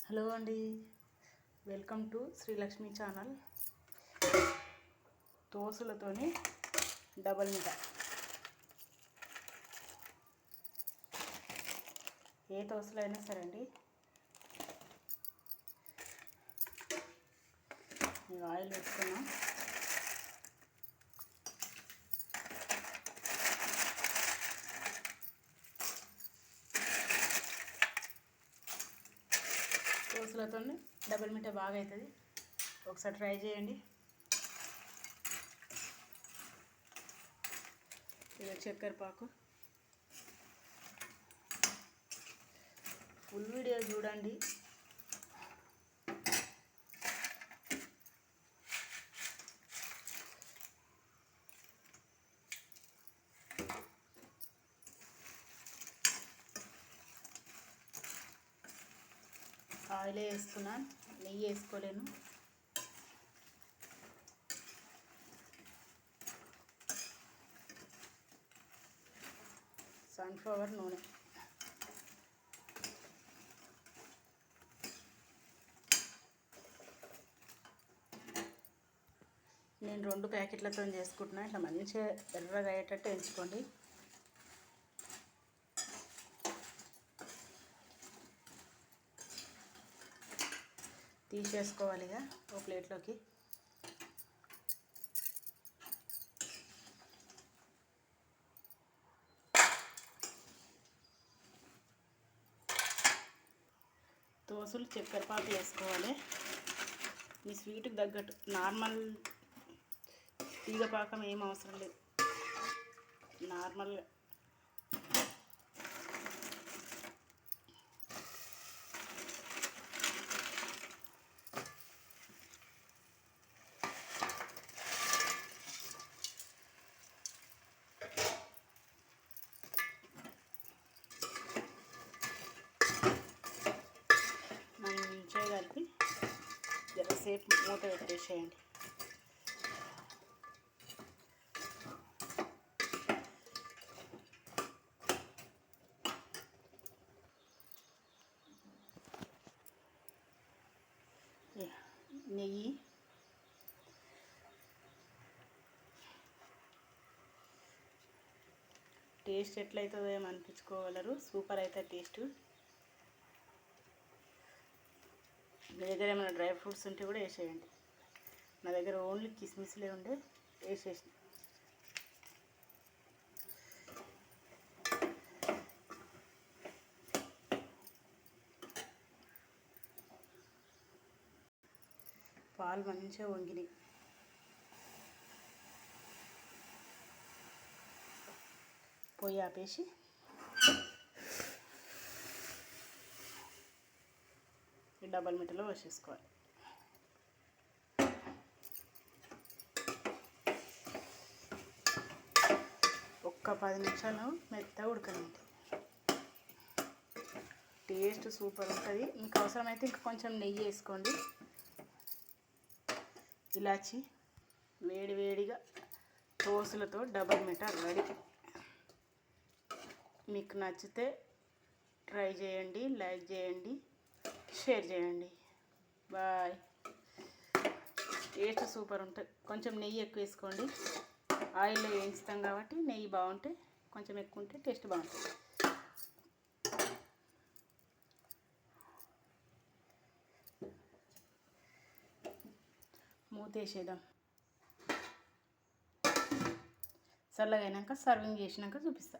Hello అండి, welcome to Sreelakshmi channel. దోసలతోని double మీట. ఏ దోసలైనా సరే అండి. నేను ఆయిల్ వేసుకున్నా. దోసలతో డబల్ మీట బాగా అవుతుంది. ఒకసారి ట్రై చేయండి. ఇది చక్కెర పాకు. ఫుల్ వీడియో చూడండి. ఆయిలే వేసుకున్నాను, నెయ్యి వేసుకోలేను. సన్ఫ్లవర్ నూనె. నేను 2 ప్యాకెట్లతో చేసుకుంటున్నా. ఇట్లా మంచిగా ఎర్రగా అయ్యేటట్టు ఎంచుకోండి. తీసేసుకోవాలి ఇక ఒక ప్లేట్లోకి. దోసలు చక్కెర పాకు వేసుకోవాలి. మీ స్వీట్కి తగ్గట్టు. నార్మల్ తీగ పాకం ఏం అవసరం లేదు. నార్మల్గా మంచిగా కలిపి జరసేపు మూత పెట్టేసేయండి. నెయ్యి, టేస్ట్ ఎట్లయితుందో ఏమో అనిపించుకోగలరు. సూపర్ అయితే టేస్ట్. మీ దగ్గర ఏమైనా డ్రై ఫ్రూట్స్ ఉంటే కూడా వేసేయండి. నా దగ్గర ఓన్లీ కిస్మిస్లే ఉండే, వేసేసి. పాలు మంచిగా వంగినాయి. పొయ్యి ఆపేసి డబల్ మీటలో వేసేసుకోవాలి. ఒక్క 10 నిమిషాలు మెత్తగా ఉడకనివ్వండి. టేస్ట్ సూపర్ ఉంటుంది. మీకు అవసరమైతే ఇంకా కొంచెం నెయ్యి వేసుకోండి. ఇలాచి. వేడివేడిగా దోసలతో డబల్ మీట రెడీ. మీకు నచ్చితే ట్రై చేయండి, లైక్ చేయండి, షేర్ చేయండి. బాయ్. టేస్ట్ సూపర్ ఉంటుంది. కొంచెం నెయ్యి ఎక్కువ వేసుకోండి. ఆయిల్లో వేయిస్తాం కాబట్టి నెయ్యి బాగుంటే కొంచెం ఎక్కువ ఉంటే టేస్ట్ బాగుంటుంది. మూతేసేద్దాం. చల్లగా అయినాక సర్వింగ్ చేసినాక చూపిస్తా.